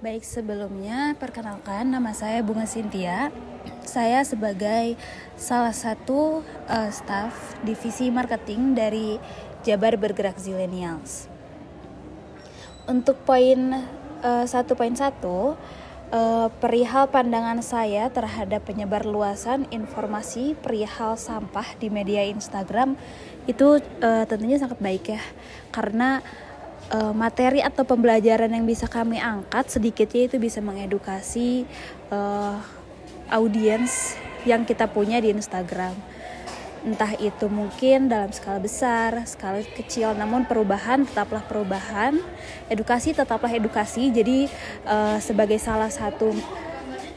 Baik, sebelumnya perkenalkan, nama saya Bunga Cynthia. Saya sebagai salah satu staf divisi marketing dari Jabar Bergerak Zilenials. Untuk poin 1.1, perihal pandangan saya terhadap penyebarluasan informasi perihal sampah di media Instagram itu tentunya sangat baik ya, karena materi atau pembelajaran yang bisa kami angkat sedikitnya itu bisa mengedukasi audiens yang kita punya di Instagram. Entah itu mungkin dalam skala besar, skala kecil, namun perubahan tetaplah perubahan, edukasi tetaplah edukasi. Jadi sebagai salah satu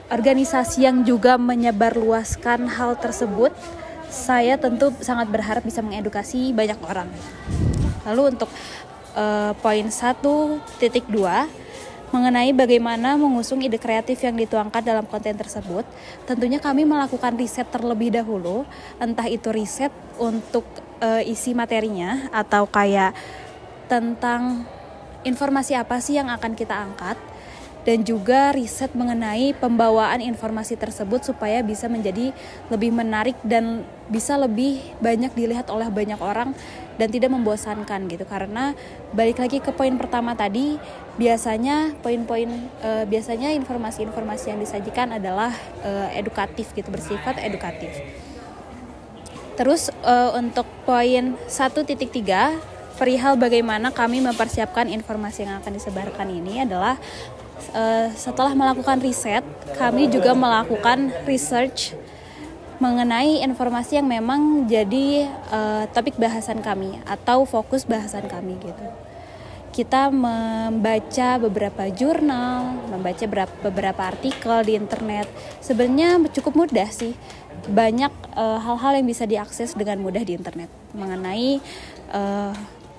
organisasi yang juga menyebarluaskan hal tersebut, saya tentu sangat berharap bisa mengedukasi banyak orang. Lalu untuk poin 1.2 mengenai bagaimana mengusung ide kreatif yang dituangkan dalam konten tersebut, tentunya kami melakukan riset terlebih dahulu, entah itu riset untuk isi materinya atau kayak tentang informasi apa sih yang akan kita angkat, dan juga riset mengenai pembawaan informasi tersebut supaya bisa menjadi lebih menarik dan bisa lebih banyak dilihat oleh banyak orang dan tidak membosankan gitu. Karena balik lagi ke poin pertama tadi, biasanya biasanya informasi-informasi yang disajikan adalah edukatif gitu, bersifat edukatif. Terus untuk poin 1.3 perihal bagaimana kami mempersiapkan informasi yang akan disebarkan ini adalah setelah melakukan riset, kami juga melakukan research mengenai informasi yang memang jadi topik bahasan kami atau fokus bahasan kami gitu. Kita membaca beberapa jurnal, membaca beberapa artikel di internet. Sebenarnya cukup mudah sih. Banyak hal-hal yang bisa diakses dengan mudah di internet mengenai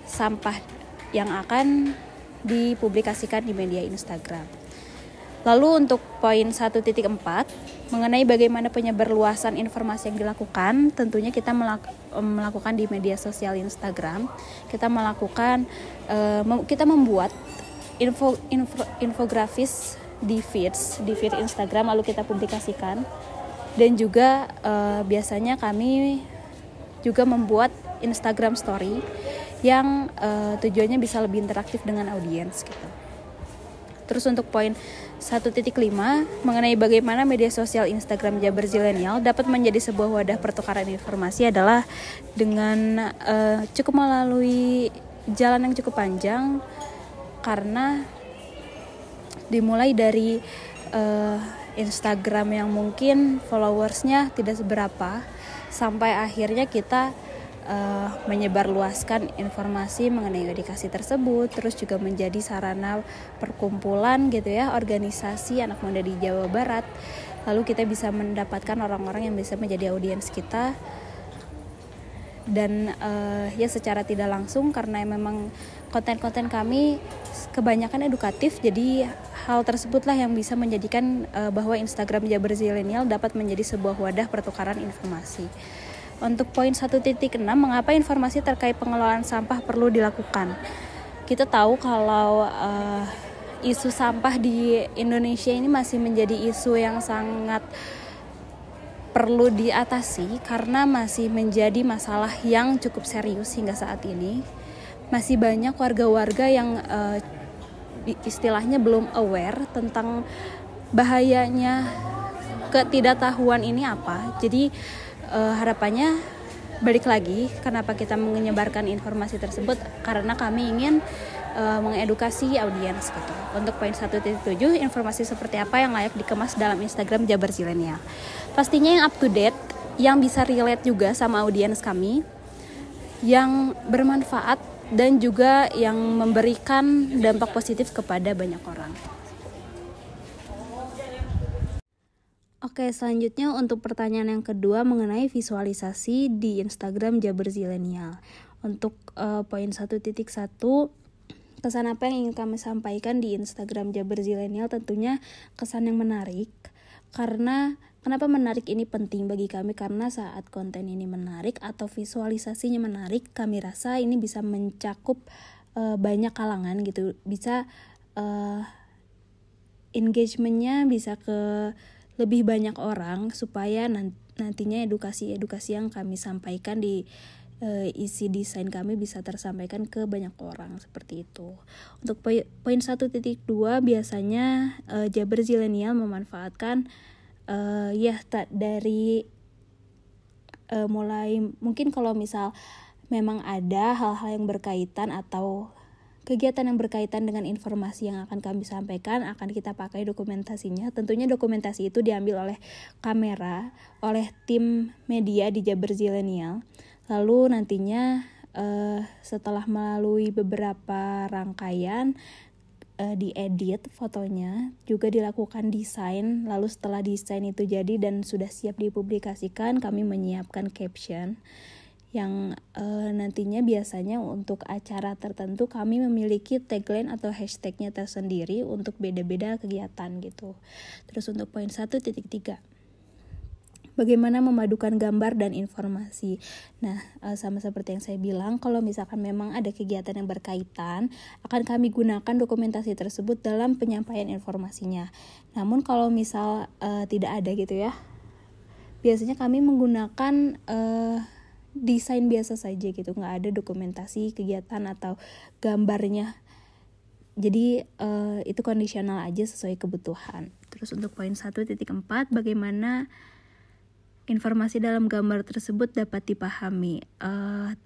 sampah yang akan dipublikasikan di media Instagram. Lalu untuk poin 1.4 mengenai bagaimana penyebarluasan informasi yang dilakukan, tentunya kita melakukan di media sosial Instagram. Kita membuat infografis di feed Instagram, lalu kita publikasikan. Dan juga biasanya kami juga membuat Instagram Story yang tujuannya bisa lebih interaktif dengan audiens gitu. Terus untuk poin 1.5 mengenai bagaimana media sosial Instagram Jabar Zilenial dapat menjadi sebuah wadah pertukaran informasi adalah dengan cukup melalui jalan yang cukup panjang, karena dimulai dari Instagram yang mungkin followersnya tidak seberapa, sampai akhirnya kita menyebarluaskan informasi mengenai edukasi tersebut, terus juga menjadi sarana perkumpulan gitu ya, organisasi anak muda di Jawa Barat. Lalu kita bisa mendapatkan orang-orang yang bisa menjadi audiens kita, dan ya secara tidak langsung karena memang konten-konten kami kebanyakan edukatif, jadi hal tersebutlah yang bisa menjadikan bahwa Instagram Jabar Zilenial dapat menjadi sebuah wadah pertukaran informasi. Untuk poin 1.6, mengapa informasi terkait pengelolaan sampah perlu dilakukan? Kita tahu kalau isu sampah di Indonesia ini masih menjadi isu yang sangat perlu diatasi, karena masih menjadi masalah yang cukup serius hingga saat ini. Masih banyak warga-warga yang istilahnya belum aware tentang bahayanya ketidaktahuan ini apa. Jadi harapannya balik lagi, kenapa kita menyebarkan informasi tersebut, karena kami ingin mengedukasi audiens gitu. Untuk poin 1.7, informasi seperti apa yang layak dikemas dalam Instagram Jabar Zilenial. Pastinya yang up to date, yang bisa relate juga sama audiens kami, yang bermanfaat dan juga yang memberikan dampak positif kepada banyak orang. Oke, selanjutnya untuk pertanyaan yang kedua mengenai visualisasi di Instagram Jabar Zilenial. Untuk poin 1.1, kesan apa yang ingin kami sampaikan di Instagram Jabar Zilenial, tentunya kesan yang menarik. Karena kenapa menarik ini penting bagi kami? Karena saat konten ini menarik atau visualisasinya menarik, kami rasa ini bisa mencakup banyak kalangan gitu, bisa engagementnya bisa ke lebih banyak orang, supaya nantinya edukasi yang kami sampaikan di isi desain kami bisa tersampaikan ke banyak orang, seperti itu. Untuk poin 1.2 biasanya Jabar Zilenial memanfaatkan dari mulai mungkin kalau misal memang ada hal-hal yang berkaitan atau kegiatan yang berkaitan dengan informasi yang akan kami sampaikan, akan kita pakai dokumentasinya. Tentunya dokumentasi itu diambil oleh kamera, oleh tim media di Jabar Zilenial. Lalu nantinya setelah melalui beberapa rangkaian, diedit fotonya, juga dilakukan desain. Lalu setelah desain itu jadi dan sudah siap dipublikasikan, kami menyiapkan caption yang nantinya biasanya untuk acara tertentu kami memiliki tagline atau hashtagnya tersendiri untuk beda-beda kegiatan gitu. Terus untuk poin 1.3, bagaimana memadukan gambar dan informasi. Nah, sama seperti yang saya bilang, kalau misalkan memang ada kegiatan yang berkaitan, akan kami gunakan dokumentasi tersebut dalam penyampaian informasinya. Namun kalau misal tidak ada gitu ya, biasanya kami menggunakan desain biasa saja gitu, nggak ada dokumentasi kegiatan atau gambarnya. Jadi itu kondisional aja sesuai kebutuhan. Terus untuk poin 1.4, bagaimana informasi dalam gambar tersebut dapat dipahami.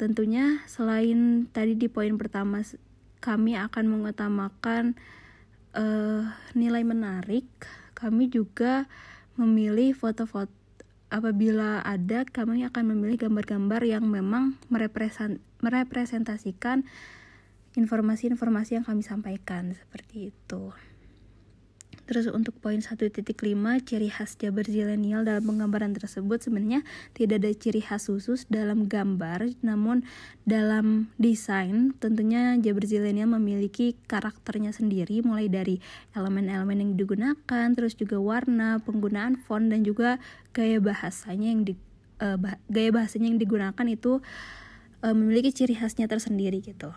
Tentunya selain tadi di poin pertama kami akan mengutamakan nilai menarik, kami juga memilih foto-foto. Apabila ada, kami akan memilih gambar-gambar yang memang merepresentasikan informasi-informasi yang kami sampaikan, seperti itu. Terus untuk poin 1.5, ciri khas Jabar Zilenial dalam penggambaran tersebut, sebenarnya tidak ada ciri khas khusus dalam gambar, namun dalam desain tentunya Jabar Zilenial memiliki karakternya sendiri, mulai dari elemen-elemen yang digunakan, terus juga warna, penggunaan font, dan juga gaya bahasanya yang digunakan itu memiliki ciri khasnya tersendiri gitu.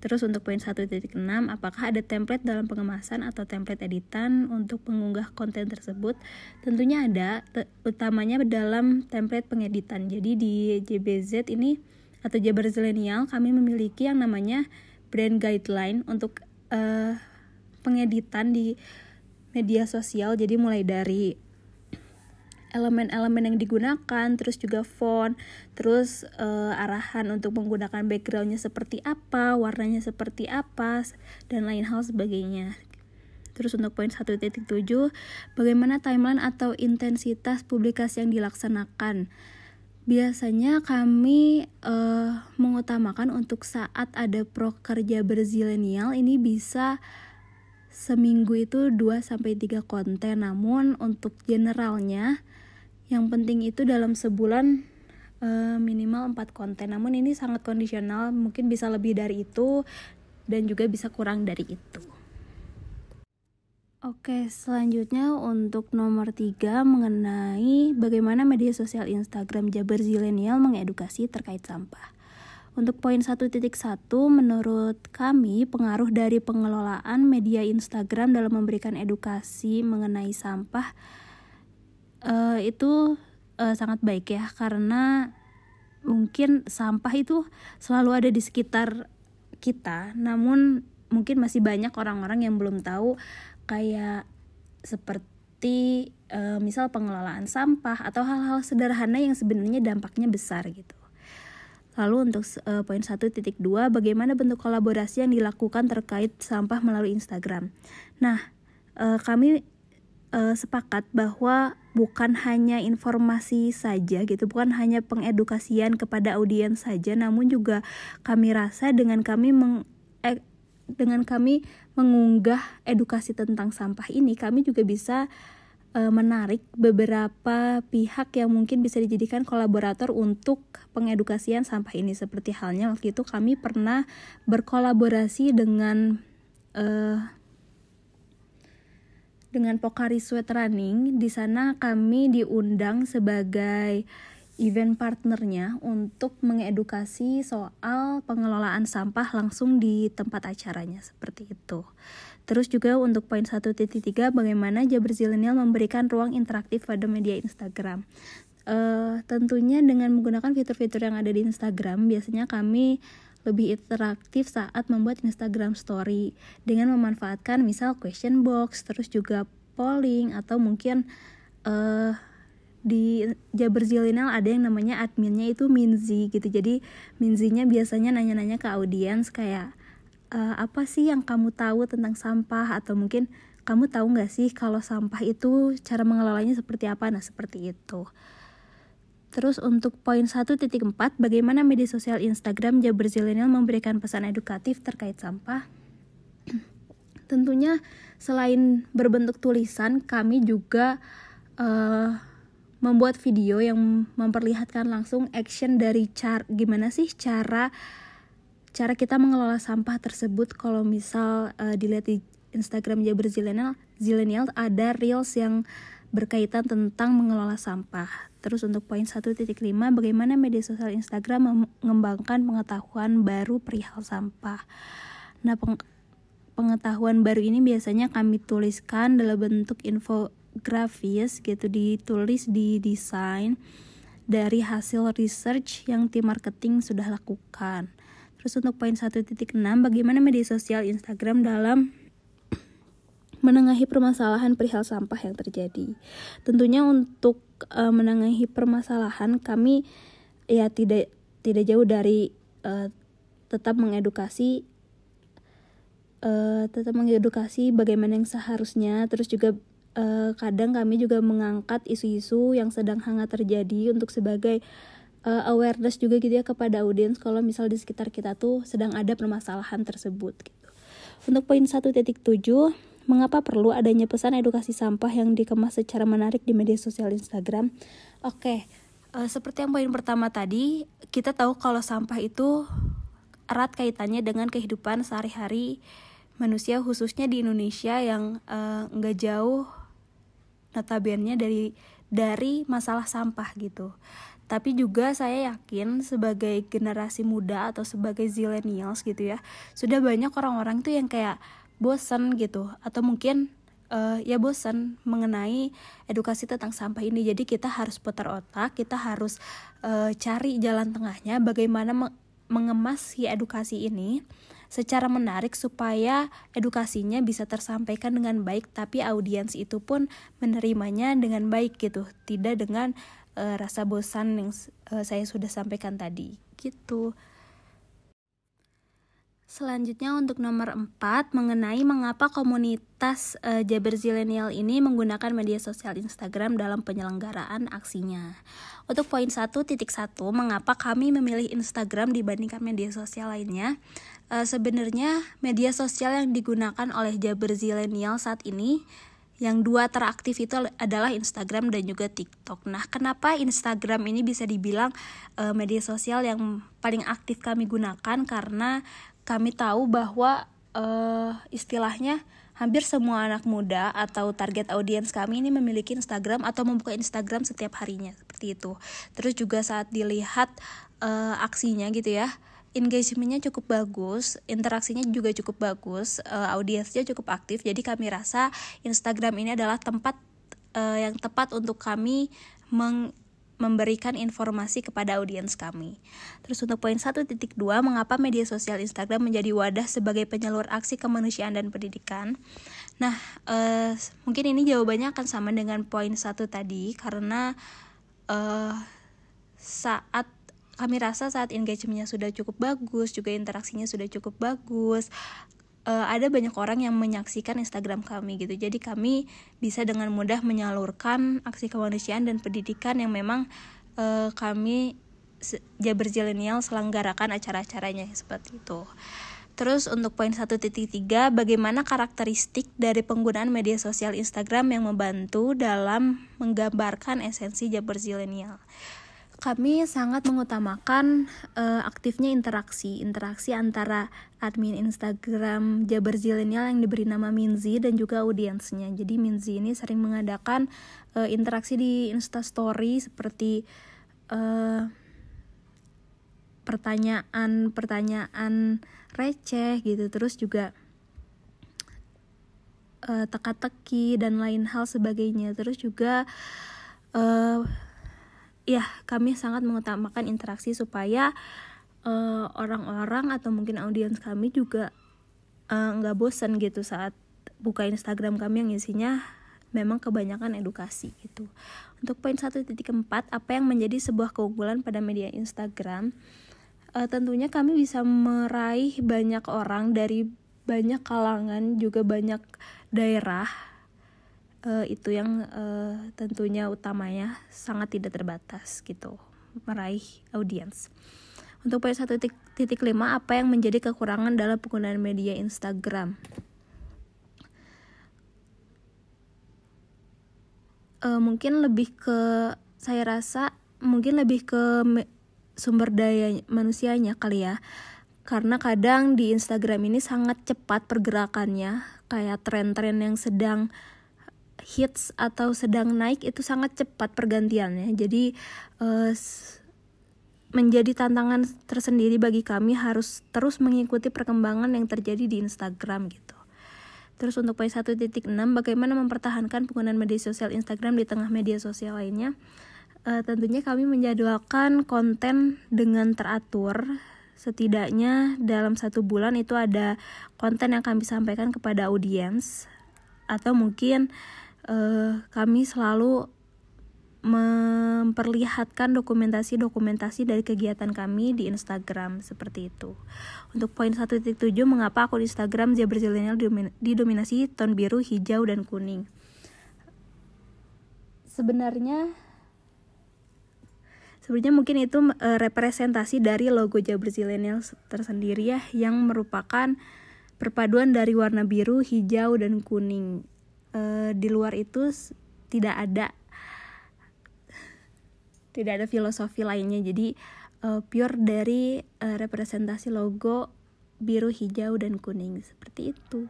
Terus untuk poin 1.6, apakah ada template dalam pengemasan atau template editan untuk mengunggah konten tersebut? Tentunya ada, utamanya dalam template pengeditan. Jadi di JBZ ini atau Jabar Zilenial kami memiliki yang namanya brand guideline untuk pengeditan di media sosial. Jadi mulai dari elemen-elemen yang digunakan, terus juga font, terus arahan untuk menggunakan backgroundnya seperti apa, warnanya seperti apa, dan lain hal sebagainya. Terus untuk poin 1.7, bagaimana timeline atau intensitas publikasi yang dilaksanakan. Biasanya kami mengutamakan untuk saat ada proker Jabar Zilenial ini bisa seminggu itu 2-3 konten. Namun untuk generalnya yang penting itu dalam sebulan minimal 4 konten. Namun ini sangat kondisional, mungkin bisa lebih dari itu dan juga bisa kurang dari itu. Oke, selanjutnya untuk nomor 3 mengenai bagaimana media sosial Instagram Jabar Zilenial mengedukasi terkait sampah. Untuk poin 1.1, menurut kami pengaruh dari pengelolaan media Instagram dalam memberikan edukasi mengenai sampah itu sangat baik ya, karena mungkin sampah itu selalu ada di sekitar kita, namun mungkin masih banyak orang-orang yang belum tahu, kayak seperti misal pengelolaan sampah atau hal-hal sederhana yang sebenarnya dampaknya besar gitu. Lalu untuk poin 1.2, bagaimana bentuk kolaborasi yang dilakukan terkait sampah melalui Instagram. Nah, kami sepakat bahwa bukan hanya informasi saja gitu, bukan hanya pengedukasian kepada audiens saja, namun juga kami rasa dengan kami mengunggah edukasi tentang sampah ini, kami juga bisa menarik beberapa pihak yang mungkin bisa dijadikan kolaborator untuk pengedukasian sampah ini. Seperti halnya waktu itu kami pernah berkolaborasi dengan Pocari Sweat Running. Di sana kami diundang sebagai event partnernya untuk mengedukasi soal pengelolaan sampah langsung di tempat acaranya, seperti itu. Terus juga untuk poin 1.3, bagaimana Jabar Zilenial memberikan ruang interaktif pada media Instagram. Tentunya dengan menggunakan fitur-fitur yang ada di Instagram, biasanya kami lebih interaktif saat membuat Instagram story dengan memanfaatkan misal question box, terus juga polling, atau mungkin di Jabar Zilenial ada yang namanya adminnya itu Minzi gitu. Jadi Minzinya biasanya nanya-nanya ke audiens kayak apa sih yang kamu tahu tentang sampah, atau mungkin kamu tahu nggak sih kalau sampah itu cara mengelolanya seperti apa. Nah, seperti itu. Terus untuk poin 1.4, bagaimana media sosial Instagram Jabar Zilenial memberikan pesan edukatif terkait sampah. Tentunya selain berbentuk tulisan, kami juga membuat video yang memperlihatkan langsung action dari gimana sih cara kita mengelola sampah tersebut. Kalau misal dilihat di Instagram Jabar Zilenial ada reels yang berkaitan tentang mengelola sampah. Terus untuk poin 1.5, bagaimana media sosial Instagram mengembangkan pengetahuan baru perihal sampah. Nah, pengetahuan baru ini biasanya kami tuliskan dalam bentuk infografis gitu, ditulis di desain dari hasil research yang tim marketing sudah lakukan. Terus untuk poin 1.6, bagaimana media sosial Instagram dalam menengahi permasalahan perihal sampah yang terjadi. Tentunya untuk menengahi permasalahan, kami ya tidak jauh dari tetap mengedukasi bagaimana yang seharusnya. Terus juga kadang kami juga mengangkat isu-isu yang sedang hangat terjadi untuk sebagai awareness juga gitu ya kepada audiens kalau misal di sekitar kita tuh sedang ada permasalahan tersebut gitu. Untuk poin 1.7, mengapa perlu adanya pesan edukasi sampah yang dikemas secara menarik di media sosial Instagram? Oke, seperti yang poin pertama tadi, kita tahu kalau sampah itu erat kaitannya dengan kehidupan sehari-hari manusia, khususnya di Indonesia yang nggak jauh notabene dari masalah sampah gitu. Tapi juga saya yakin sebagai generasi muda atau sebagai zilenials gitu ya, sudah banyak orang-orang tuh yang kayak bosan gitu, atau mungkin bosan mengenai edukasi tentang sampah ini. Jadi kita harus putar otak, kita harus cari jalan tengahnya bagaimana mengemas si edukasi ini secara menarik supaya edukasinya bisa tersampaikan dengan baik, tapi audiens itu pun menerimanya dengan baik gitu, tidak dengan rasa bosan yang saya sudah sampaikan tadi gitu. Selanjutnya untuk nomor 4, mengenai mengapa komunitas Jabar Zilenial ini menggunakan media sosial Instagram dalam penyelenggaraan aksinya. Untuk poin 1.1, mengapa kami memilih Instagram dibandingkan media sosial lainnya. Sebenarnya media sosial yang digunakan oleh Jabar Zilenial saat ini, yang dua teraktif itu adalah Instagram dan juga TikTok. Nah, kenapa Instagram ini bisa dibilang media sosial yang paling aktif kami gunakan? Karena kami tahu bahwa istilahnya hampir semua anak muda atau target audiens kami ini memiliki Instagram atau membuka Instagram setiap harinya, seperti itu. Terus juga saat dilihat aksinya gitu ya, engagementnya cukup bagus, interaksinya juga cukup bagus, audiensnya cukup aktif. Jadi kami rasa Instagram ini adalah tempat yang tepat untuk kami memberikan informasi kepada audiens kami. Terus untuk poin 1.2, mengapa media sosial Instagram menjadi wadah sebagai penyalur aksi kemanusiaan dan pendidikan. Nah, mungkin ini jawabannya akan sama dengan poin 1 tadi, karena kami rasa saat engagementnya sudah cukup bagus, juga interaksinya sudah cukup bagus, ada banyak orang yang menyaksikan Instagram kami gitu. Jadi kami bisa dengan mudah menyalurkan aksi kemanusiaan dan pendidikan yang memang kami Jabar Zilenial selenggarakan acara-acaranya seperti itu. Terus untuk poin 1.3, bagaimana karakteristik dari penggunaan media sosial Instagram yang membantu dalam menggambarkan esensi Jabar Zilenial. Kami sangat mengutamakan aktifnya interaksi antara admin Instagram Jabar Zilenial yang diberi nama Minzi dan juga audiensnya. Jadi Minzi ini sering mengadakan interaksi di Instastory seperti pertanyaan receh gitu, terus juga teka-teki dan lain hal sebagainya. Terus juga ya kami sangat mengutamakan interaksi supaya orang-orang atau mungkin audiens kami juga nggak bosan gitu saat buka Instagram kami yang isinya memang kebanyakan edukasi gitu. Untuk poin 1.4, apa yang menjadi sebuah keunggulan pada media Instagram? Tentunya kami bisa meraih banyak orang dari banyak kalangan, juga banyak daerah. Itu yang tentunya utamanya sangat tidak terbatas gitu, meraih audiens. Untuk poin 1.5, apa yang menjadi kekurangan dalam penggunaan media Instagram? Mungkin lebih ke, saya rasa mungkin lebih ke sumber daya manusianya kali ya. Karena kadang di Instagram ini sangat cepat pergerakannya, kayak tren-tren yang sedang hits atau sedang naik itu sangat cepat pergantiannya. Jadi menjadi tantangan tersendiri bagi kami harus terus mengikuti perkembangan yang terjadi di Instagram gitu. Terus untuk poin 1.6, bagaimana mempertahankan penggunaan media sosial Instagram di tengah media sosial lainnya? Tentunya kami menjadwalkan konten dengan teratur. Setidaknya dalam 1 bulan itu ada konten yang kami sampaikan kepada audiens. Atau mungkin kami selalu memperlihatkan dokumentasi dari kegiatan kami di Instagram, seperti itu. Untuk poin 1.7, mengapa akun Instagram Zebra Zilenial didominasi tone biru, hijau, dan kuning? Sebenarnya mungkin itu representasi dari logo Zebra Zilenial tersendiri ya, yang merupakan perpaduan dari warna biru, hijau, dan kuning. Di luar itu tidak ada filosofi lainnya. Jadi pure dari representasi logo biru, hijau, dan kuning, seperti itu.